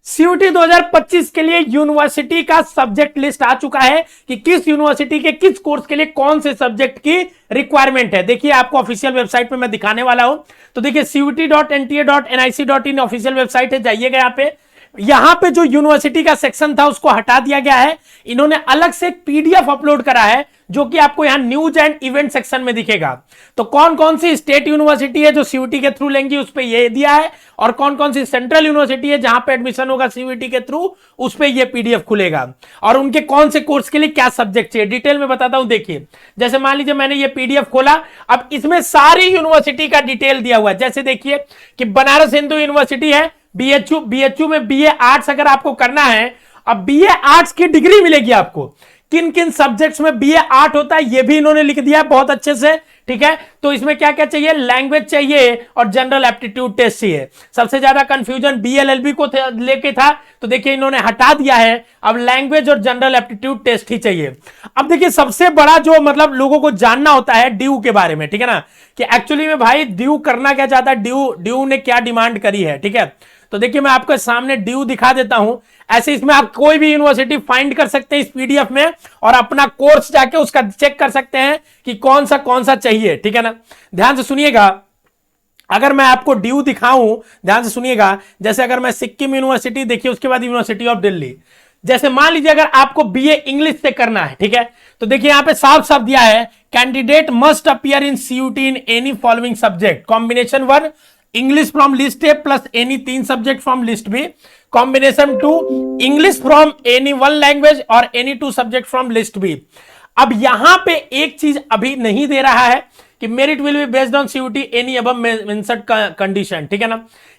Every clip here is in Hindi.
सीयूटी 2025 के लिए यूनिवर्सिटी का सब्जेक्ट लिस्ट आ चुका है कि किस यूनिवर्सिटी के किस कोर्स के लिए कौन से सब्जेक्ट की रिक्वायरमेंट है। देखिए आपको ऑफिशियल वेबसाइट पे मैं दिखाने वाला हूं। तो देखिए CUT.NTA.nic.in ऑफिशियल वेबसाइट है, जाइएगा यहां पे जो यूनिवर्सिटी का सेक्शन था उसको हटा दिया गया है। इन्होंने अलग से एक पीडीएफ अपलोड करा है जो कि आपको यहां न्यूज एंड इवेंट सेक्शन में दिखेगा। तो कौन कौन सी स्टेट यूनिवर्सिटी है जो सीयूटी के थ्रू लेंगी उस पे ये दिया है, और कौन कौन सी सेंट्रल यूनिवर्सिटी है जहां पे एडमिशन होगा सीयूटी के थ्रू उस पे ये पीडीएफ खुलेगा, और उनके कौन से कोर्स के लिए क्या सब्जेक्ट चाहिए डिटेल में बताता हूं। देखिए जैसे मान लीजिए मैंने ये पीडीएफ खोला, अब इसमें सारी यूनिवर्सिटी का डिटेल दिया हुआ है। जैसे देखिए कि बनारस हिंदू यूनिवर्सिटी है, बीएचयू में बीए आर्ट्स अगर आपको करना है, अब बीए आर्ट्स की डिग्री मिलेगी आपको। किन किन सब्जेक्ट्स में बीए आर्ट होता है ये भी इन्होंने लिख दिया है बहुत अच्छे से, ठीक है। तो इसमें क्या क्या चाहिए, लैंग्वेज चाहिए और जनरल एप्टीट्यूड टेस्ट चाहिए। सबसे ज्यादा कंफ्यूजन बीएलएलबी को लेके था, तो देखिए इन्होंने हटा दिया है, अब लैंग्वेज और जनरल एप्टीट्यूड टेस्ट ही चाहिए। अब देखिए सबसे बड़ा जो मतलब लोगों को जानना होता है ड्यू के बारे में, ठीक है ना, कि एक्चुअली में भाई ड्यू करना क्या चाहता है, ड्यू ने क्या डिमांड करी है, ठीक है। तो देखिए मैं आपके सामने ड्यू दिखा देता हूं। ऐसे इसमें आप कोई भी यूनिवर्सिटी फाइंड कर सकते हैं इस पीडीएफ में, और अपना कोर्स जाके उसका चेक कर सकते हैं कि कौन सा चाहिए, ठीक है ना। ध्यान से सुनिएगा, अगर मैं आपको ड्यू दिखाऊं, ध्यान से सुनिएगा, जैसे अगर मैं सिक्किम यूनिवर्सिटी, देखिए उसके बाद यूनिवर्सिटी ऑफ दिल्ली, जैसे मान लीजिए अगर आपको बीए इंग्लिश से करना है, ठीक है, तो देखिए यहां पे साफ साफ दिया है, candidate must appear in CUET in any following subject, combination 1 English from list A plus any 3 subject from list B, combination 2 English from any 1 language और any 2 subject from list B. अब यहां पे एक चीज अभी नहीं दे रहा है कि merit will be based on CUT any above mentioned condition, ठीक है ना,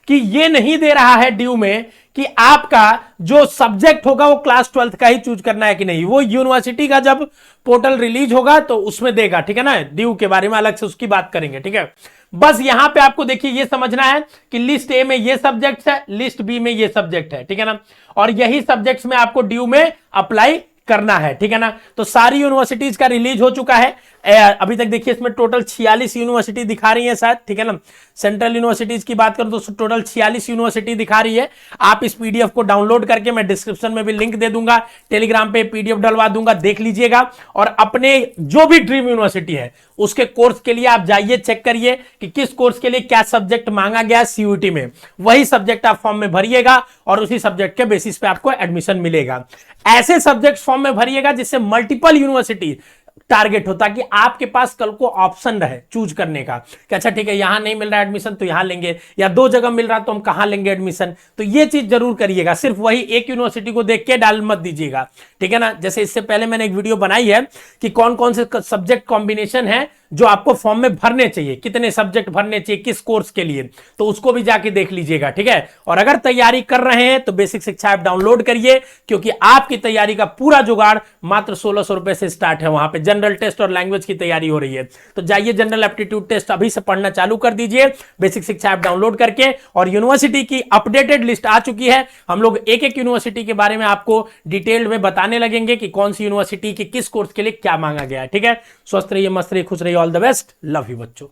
कि ये नहीं दे रहा है ड्यू में कि आपका जो सब्जेक्ट होगा वो क्लास 12th का ही चूज करना है कि नहीं। वो यूनिवर्सिटी का जब पोर्टल रिलीज होगा तो उसमें देगा, ठीक है ना, ड्यू के बारे में अलग से उसकी बात करेंगे, ठीक है। बस यहां पे आपको देखिए ये समझना है कि लिस्ट ए में ये सब्जेक्ट है, लिस्ट बी में ये सब्जेक्ट है, ठीक है ना, और यही सब्जेक्ट्स में आपको ड्यू में अप्लाई करना है, ठीक है ना। तो सारी यूनिवर्सिटीज का रिलीज हो चुका है अभी तक। देखिए इसमें टोटल 46 यूनिवर्सिटी दिखा रही है शायद, ठीक है ना। सेंट्रल यूनिवर्सिटीज की बात करूं तो टोटल 46 यूनिवर्सिटी दिखा रही है। आप इस पीडीएफ को डाउनलोड करके, मैं डिस्क्रिप्शन में भी लिंक दे दूंगा, टेलीग्राम पे पीडीएफ डलवा दूंगा, देख लीजिएगा, और अपने जो भी ड्रीम यूनिवर्सिटी है उसके कोर्स के लिए आप जाइए, चेक करिए कि किस कोर्स के लिए क्या सब्जेक्ट मांगा गया सीयूटी में, वही सब्जेक्ट आप फॉर्म में भरिएगा और उसी सब्जेक्ट के बेसिस पे आपको एडमिशन मिलेगा। ऐसे सब्जेक्ट फॉर्म में भरिएगा जिससे मल्टीपल यूनिवर्सिटी टारगेट हो, ताकि आपके पास कल को ऑप्शन रहे चूज करने का कि अच्छा ठीक है यहां नहीं मिल रहा एडमिशन तो यहां लेंगे, या 2 जगह मिल रहा तो हम कहां लेंगे एडमिशन। तो ये चीज जरूर करिएगा, सिर्फ वही एक यूनिवर्सिटी को देख के डाल मत दीजिएगा, ठीक है ना। जैसे इससे पहले मैंने एक वीडियो बनाई है कि कौन कौन से सब्जेक्ट कॉम्बिनेशन है जो आपको फॉर्म में भरने चाहिए, कितने सब्जेक्ट भरने चाहिए किस कोर्स के लिए, तो उसको भी जाके देख लीजिएगा, ठीक है। और अगर तैयारी कर रहे हैं तो बेसिक शिक्षा ऐप डाउनलोड करिए, क्योंकि आपकी तैयारी का पूरा जुगाड़ मात्र 1600 रुपए से स्टार्ट है। वहां पे जनरल टेस्ट और लैंग्वेज की तैयारी हो रही है, तो जाइए जनरल एप्टीट्यूड टेस्ट अभी से पढ़ना चालू कर दीजिए बेसिक शिक्षा ऐप डाउनलोड करके। और यूनिवर्सिटी की अपडेटेड लिस्ट आ चुकी है, हम लोग एक एक यूनिवर्सिटी के बारे में आपको डिटेल्ड में बताने लगेंगे कि कौन सी यूनिवर्सिटी की किस कोर्स के लिए क्या मांगा गया है, ठीक है। स्वस्थ रहिए, मस्त रहिए, खुश रहिए, all the best, love you बच्चों।